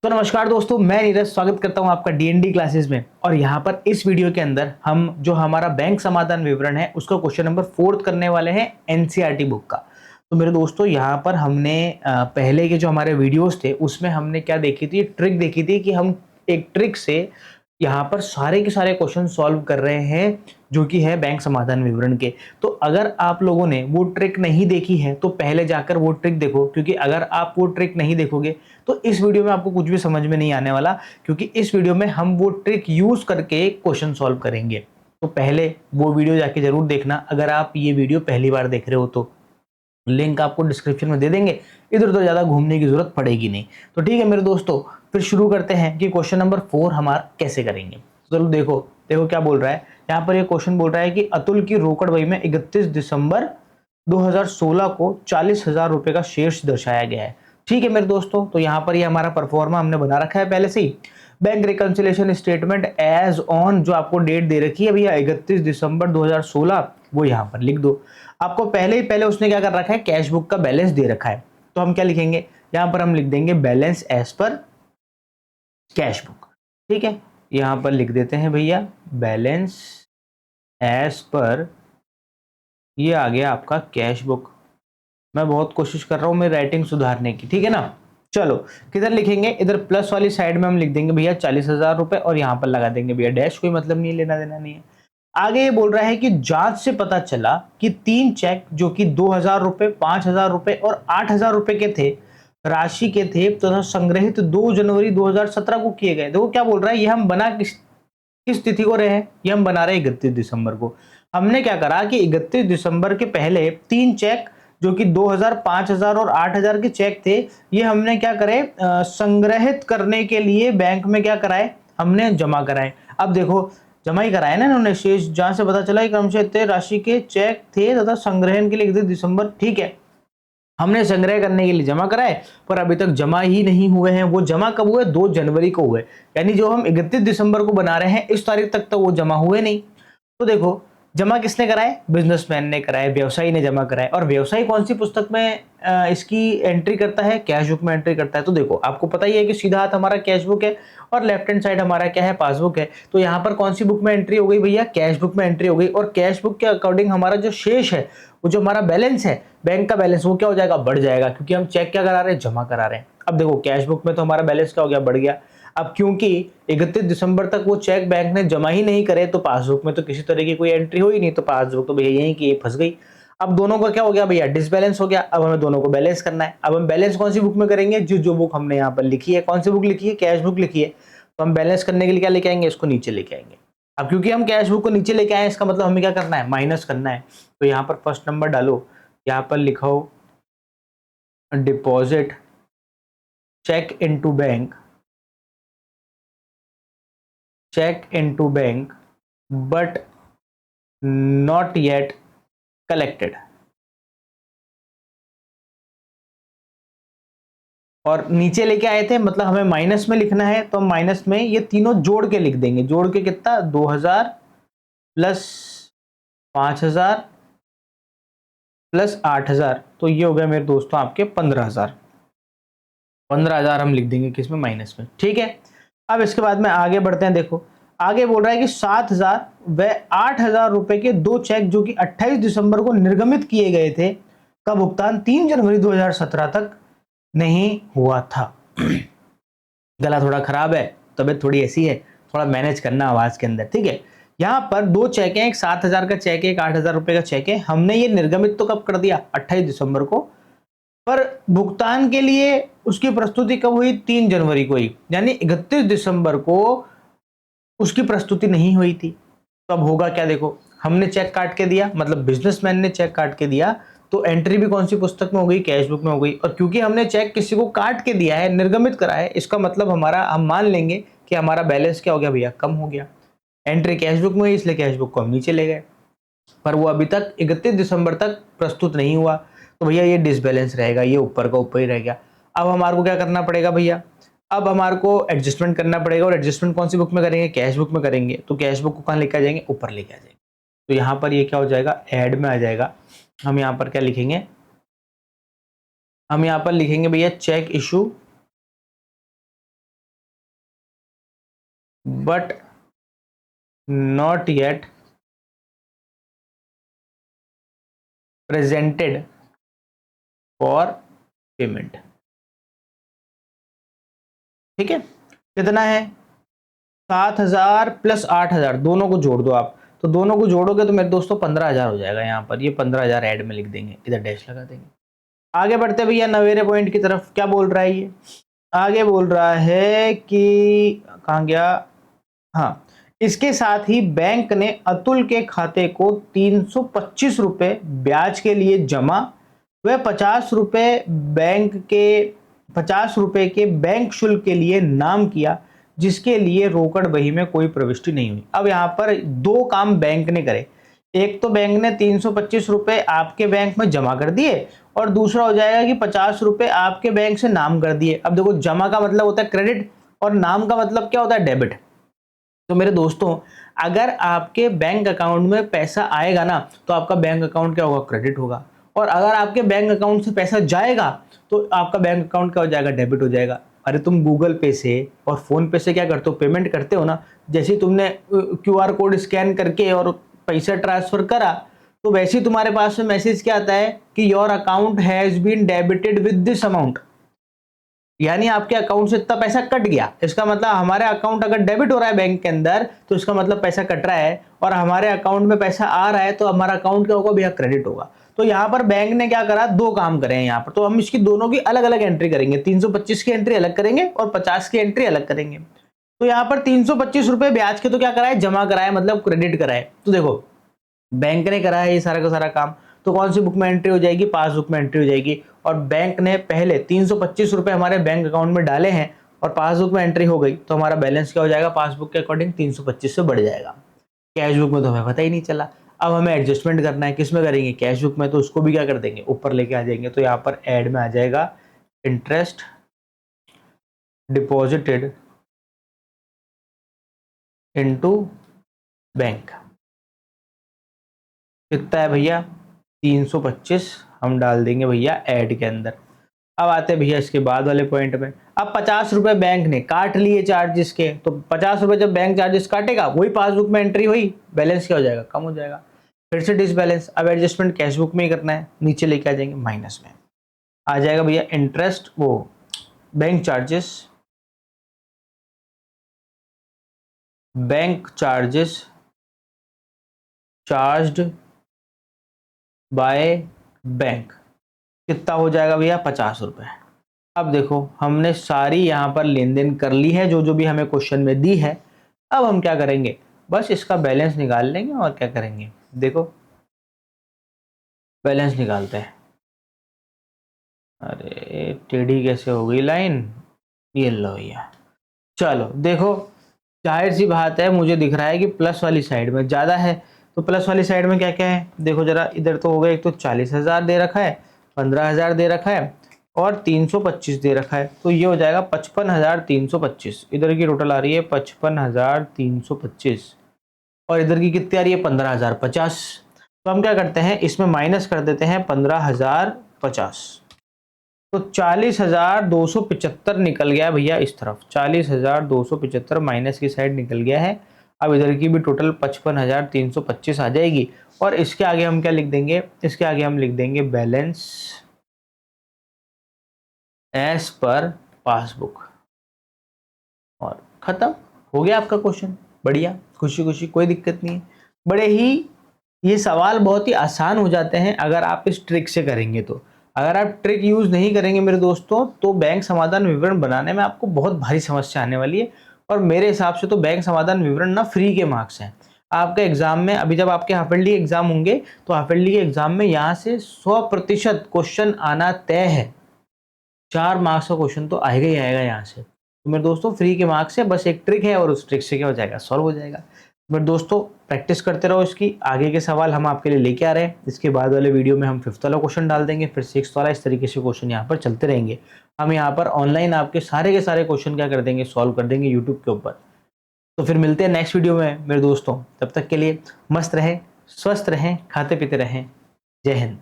तो नमस्कार दोस्तों, मैं नीरज स्वागत करता हूं आपका डीएनडी क्लासेस में। और यहां पर इस वीडियो के अंदर हम जो हमारा बैंक समाधान विवरण है उसका क्वेश्चन नंबर 4 करने वाले हैं एनसीईआरटी बुक का। तो मेरे दोस्तों, यहां पर हमने पहले के जो हमारे वीडियोस थे उसमें हमने क्या देखी थी, ट्रिक देखी थी कि हम एक ट्रिक से यहाँ पर सारे के सारे क्वेश्चन सॉल्व कर रहे हैं जो कि है बैंक समाधान विवरण के। तो अगर आप लोगों ने वो ट्रिक नहीं देखी है तो पहले जाकर वो ट्रिक देखो, क्योंकि अगर आप वो ट्रिक नहीं देखोगे तो इस वीडियो में आपको कुछ भी समझ में नहीं आने वाला, क्योंकि इस वीडियो में हम वो ट्रिक यूज करके क्वेश्चन सॉल्व करेंगे। तो पहले वो वीडियो जाके जरूर देखना अगर आप ये वीडियो पहली बार देख रहे हो तो। लिंक आपको डिस्क्रिप्शन में दे देंगे, इधर उधर ज्यादा घूमने की जरूरत पड़ेगी नहीं। तो ठीक है मेरे दोस्तों, फिर शुरू करते हैं कि क्वेश्चन नंबर 4 हमारा कैसे करेंगे। चलो देखो देखो क्या बोल रहा है यहाँ पर। ये क्वेश्चन बोल रहा है कि अतुल की रोकड़ बही में 31 दिसंबर 2016 को 40,000 रुपए का शेष दर्शाया गया है। ठीक है मेरे दोस्तों, तो यहाँ पर ये हमारा परफॉर्मा हमने बना रखा है पहले से ही। Bank reconciliation statement as on जो आपको डेट दे रखी है भैया 31 दिसंबर 2016, वो यहाँ पर लिख दो। आपको पहले ही पहले उसने क्या कर रखा है, कैश बुक का बैलेंस दे रखा है। तो हम क्या लिखेंगे, यहाँ पर हम लिख देंगे balance as per cash book. ठीक है, यहाँ पर लिख देते हैं भैया बैलेंस एज पर, ये आ गया आपका कैश बुक। मैं बहुत कोशिश कर रहा हूं मेरी राइटिंग सुधारने की, ठीक है ना। चलो किधर लिखेंगे, इधर प्लस वाली साइड में हम लिख देंगे भैया 40,000 रुपए और यहाँ पर लगा देंगे भैया डैश, कोई मतलब नहीं, लेना देना नहीं है। आगे ये बोल रहा है कि जांच से पता चला कि 3 चेक जो कि 2,000 रुपए, 5,000 रुपए और 8,000 रुपए के थे, राशि के थे तथा संग्रहित 2 जनवरी 2017 को किए गए। देखो क्या बोल रहा है, ये हम बना किस किस तिथि को रहे हैं, ये हम बना रहे 31 दिसंबर को। हमने क्या करा कि 31 दिसंबर के पहले 3 चेक जो कि 2,000, 5,000 और 8,000 के चेक थे, ये हमने क्या करे, संग्रहित करने के लिए बैंक में क्या कराए, हमने जमा कराए। अब देखो जमा ही कराए ना इन्होंने, शेष जहां से पता चला कि क्रमशः राशि के चेक थे तथा संग्रहण के लिए 31 दिसंबर, ठीक है। हमने संग्रह करने के लिए जमा कराए पर अभी तक जमा ही नहीं हुए हैं। वो जमा कब हुए, 2 जनवरी को हुए, यानी जो हम 31 दिसंबर को बना रहे हैं इस तारीख तक तो वो जमा हुए नहीं। तो देखो जमा किसने कराए, बिजनेसमैन ने कराए, व्यवसायी ने जमा कराए। और व्यवसायी कौन सी पुस्तक में इसकी एंट्री करता है, कैश बुक में एंट्री करता है। तो देखो आपको पता ही है कि सीधा हाथ हमारा कैश बुक है और लेफ्ट हैंड साइड हमारा क्या है, पासबुक है। तो यहाँ पर कौन सी बुक में एंट्री हो गई भैया, कैश बुक में एंट्री हो गई। और कैश बुक के अकॉर्डिंग हमारा जो शेष है, वो जो हमारा बैलेंस है बैंक का बैलेंस, वो क्या हो जाएगा, बढ़ जाएगा, क्योंकि हम चेक क्या करा रहे हैं, जमा करा रहे हैं। अब देखो कैश बुक में तो हमारा बैलेंस क्या हो गया, बढ़ गया। अब क्योंकि 31 दिसंबर तक वो चेक बैंक ने जमा ही नहीं करे तो पासबुक में तो किसी तरह की कोई एंट्री हो ही नहीं, तो पासबुक तो भैया यहीं की फंस गई। अब दोनों का क्या हो गया भैया, डिसबैलेंस हो गया। अब हमें दोनों को बैलेंस करना है। अब हम बैलेंस कौन सी बुक में करेंगे, जो जो बुक हमने यहाँ पर लिखी है, कौन सी बुक लिखी है, कैश बुक लिखी है। तो हम बैलेंस करने के लिए क्या लेके आएंगे, इसको नीचे लेके आएंगे। अब क्योंकि हम कैश बुक को नीचे लेके आए, इसका मतलब हमें क्या करना है, माइनस करना है। तो यहाँ पर फर्स्ट नंबर डालो, यहाँ पर लिखो deposit cheque into bank, cheque into bank but not yet collected. और नीचे लेके आए थे, मतलब हमें माइनस में लिखना है, तो हम माइनस में ये तीनों जोड़ के लिख देंगे। जोड़ के कितना, 2,000 प्लस 5,000 प्लस 8,000, तो ये हो गया मेरे दोस्तों आपके 15,000। 15,000 हम लिख देंगे किसमें, माइनस में, ठीक है। अब इसके बाद में आगे बढ़ते हैं। देखो आगे बोल रहा है कि 7,000 व 8,000 रुपए के 2 चेक जो कि 28 दिसंबर को निर्गमित किए गए थे, का भुगतान 3 जनवरी 2017 तक नहीं हुआ था। गला थोड़ा खराब है, तबीयत थोड़ी ऐसी है, थोड़ा मैनेज करना आवाज के अंदर, ठीक है। यहाँ पर 2 चेक हैं, एक 7,000 का चेक है, एक 8,000 रुपए का चेक है। हमने ये निर्गमित तो कब कर दिया, 28 दिसंबर को, पर भुगतान के लिए उसकी प्रस्तुति कब हुई, 3 जनवरी को ही, यानी 31 दिसंबर को उसकी प्रस्तुति नहीं हुई थी। तो अब होगा क्या, देखो हमने चेक काट के दिया, मतलब बिजनेसमैन ने चेक काट के दिया, तो एंट्री भी कौन सी पुस्तक में हो गई, कैश बुक में हो गई। और क्योंकि हमने चेक किसी को काट के दिया है, निर्गमित करा है, इसका मतलब हमारा, हम मान लेंगे कि हमारा बैलेंस क्या हो गया भैया, कम हो गया। एंट्री कैश बुक में हुई, इसलिए कैश बुक को हम नीचे ले गए, पर वो अभी तक 31 दिसंबर तक प्रस्तुत नहीं हुआ, तो भैया ये डिसबैलेंस रहेगा, ये ऊपर का ऊपर ही रह गया। अब हमारे को क्या करना पड़ेगा भैया, अब हमारे को एडजस्टमेंट करना पड़ेगा। और एडजस्टमेंट कौन सी बुक में करेंगे, कैश बुक में करेंगे। तो कैश बुक को कहाँ लेके आ जाएंगे, ऊपर लेके आ जाएंगे। तो यहाँ पर ये क्या हो जाएगा, ऐड में आ जाएगा। हम यहाँ पर क्या लिखेंगे, हम यहाँ पर लिखेंगे भैया cheque issue but not yet presented for payment. ठीक है, कितना है? 7,000 प्लस 8,000, दोनों को जोड़ दो आप, तो दोनों को जोड़ोगे तो मेरे दोस्तों 15,000 हो जाएगा। यहाँ पर ये 15,000 ऐड में लिख देंगे, इधर डैश लगा देंगे। आगे बढ़ते भैया 90वें पॉइंट की तरफ। क्या बोल रहा है ये? आगे बोल रहा है कि कहाँ गया, हाँ, इसके साथ ही बैंक ने अतुल के खाते को 325 रुपए ब्याज के लिए जमा व 50 रुपए के बैंक शुल्क के लिए नाम किया, जिसके लिए रोकड़ बही में कोई प्रविष्टि नहीं हुई। अब यहाँ पर दो काम बैंक ने करे, एक तो बैंक ने 325 रुपए आपके बैंक में जमा कर दिए, और दूसरा हो जाएगा कि 50 रुपए आपके बैंक से नाम कर दिए। अब देखो, जमा का मतलब होता है क्रेडिट और नाम का मतलब क्या होता है? डेबिट। तो मेरे दोस्तों, अगर आपके बैंक अकाउंट में पैसा आएगा ना, तो आपका बैंक अकाउंट क्या होगा? क्रेडिट होगा। और अगर आपके बैंक अकाउंट से पैसा जाएगा तो आपका बैंक अकाउंट क्या हो जाएगा? डेबिट हो जाएगा। अरे तुम गूगल पे से और फोन पे से क्या करते हो? पेमेंट करते हो ना। जैसे तुमने QR कोड स्कैन करके और पैसा ट्रांसफर करा, तो वैसे ही तुम्हारे पास में मैसेज क्या आता है कि your account has been debited with this amount, यानी आपके अकाउंट से इतना पैसा कट गया। इसका मतलब हमारे अकाउंट अगर डेबिट हो रहा है बैंक के अंदर, तो इसका मतलब पैसा कट रहा है, और हमारे अकाउंट में पैसा आ रहा है तो हमारा अकाउंट क्या होगा भैया? क्रेडिट होगा। तो यहाँ पर बैंक ने क्या करा? दो काम करे हैं यहाँ पर, तो हम इसकी दोनों की अलग अलग एंट्री करेंगे। 325 की एंट्री अलग करेंगे और 50 की एंट्री अलग करेंगे। तो यहाँ पर 325 रुपए ब्याज के तो क्या कराए? जमा कराए, मतलब क्रेडिट कराए। तो देखो, बैंक ने करा है ये सारा का सारा काम, तो कौन सी बुक में एंट्री हो जाएगी? पासबुक में एंट्री हो जाएगी। और बैंक ने पहले 325 रुपए हमारे बैंक अकाउंट में डाले हैं और पासबुक में एंट्री हो गई, तो हमारा बैलेंस क्या हो जाएगा? पासबुक के अकॉर्डिंग 325 से बढ़ जाएगा। कैश बुक में तो हमें पता ही नहीं चला। अब हमें एडजस्टमेंट करना है, किस में करेंगे? कैश बुक में। तो उसको भी क्या कर देंगे? ऊपर लेके आ जाएंगे। तो यहाँ पर ऐड में आ जाएगा इंटरेस्ट डिपॉजिटेड इनटू बैंक। कितना है भैया? 325 हम डाल देंगे भैया ऐड के अंदर। अब आते हैं भैया इसके बाद वाले पॉइंट में। अब 50 रुपए बैंक ने काट लिए चार्जेस के, तो 50 रुपए जब बैंक चार्जेस काटेगा, वही पासबुक में एंट्री हुई, बैलेंस क्या हो जाएगा? कम हो जाएगा। फिर से डिसबैलेंस। अब एडजस्टमेंट कैश बुक में ही करना है, नीचे लेके आ जाएंगे माइनस में। आ जाएगा भैया इंटरेस्ट, वो bank charges charged by bank. कितना हो जाएगा भैया? 50 रुपए। अब देखो, हमने सारी यहाँ पर लेन देन कर ली है जो जो भी हमें क्वेश्चन में दी है। अब हम क्या करेंगे? बस इसका बैलेंस निकाल लेंगे और क्या करेंगे? देखो, बैलेंस निकालते हैं। अरे टेढ़ी कैसे हो गई लाइन? ये लो भैया। चलो देखो, जाहिर सी बात है, मुझे दिख रहा है कि प्लस वाली साइड में ज़्यादा है। तो प्लस वाली साइड में क्या क्या है? देखो जरा, इधर तो हो गया, एक तो 40,000 दे रखा है, 15,000 दे रखा है, और 325 दे रखा है। तो ये हो जाएगा 55,325। इधर की टोटल आ रही है 55,325, और इधर की कितनी आ रही है? 15,050। तो हम क्या करते हैं, इसमें माइनस कर देते हैं 15,050। तो 40,275 निकल गया भैया इस तरफ। 40,275 माइनस की साइड निकल गया है। अब इधर की भी टोटल 55,325 आ जाएगी, और इसके आगे हम क्या लिख देंगे? इसके आगे हम लिख देंगे बैलेंस एज पर पासबुक, और खत्म हो गया आपका क्वेश्चन। बढ़िया, खुशी खुशी, कोई दिक्कत नहीं है। बड़े ही ये सवाल बहुत ही आसान हो जाते हैं अगर आप इस ट्रिक से करेंगे। तो अगर आप ट्रिक यूज नहीं करेंगे मेरे दोस्तों, तो बैंक समाधान विवरण बनाने में आपको बहुत भारी समस्या आने वाली है। और मेरे हिसाब से तो बैंक समाधान विवरण ना फ्री के मार्क्स हैं आपके एग्जाम में। अभी जब आपके हाफ ईयरली एग्जाम होंगे, तो हाफ ईयरली के एग्जाम में यहाँ से 100% क्वेश्चन आना तय है। 4 मार्क्स का क्वेश्चन तो आएगा ही आएगा यहाँ से। तो मेरे दोस्तों, फ्री के मार्क्स है, बस एक ट्रिक है, और उस ट्रिक से क्या हो जाएगा? सॉल्व हो जाएगा। मेरे दोस्तों, प्रैक्टिस करते रहो इसकी। आगे के सवाल हम आपके लिए लेके आ रहे हैं। इसके बाद वाले वीडियो में हम 5th वाला क्वेश्चन डाल देंगे, फिर 6th वाला, इस तरीके से क्वेश्चन यहाँ पर चलते रहेंगे। हम यहाँ पर ऑनलाइन आपके सारे के सारे क्वेश्चन क्या कर देंगे? सॉल्व कर देंगे यूट्यूब के ऊपर। तो फिर मिलते हैं नेक्स्ट वीडियो में मेरे दोस्तों। तब तक के लिए मस्त रहें, स्वस्थ रहें, खाते पीते रहें। जय हिंद।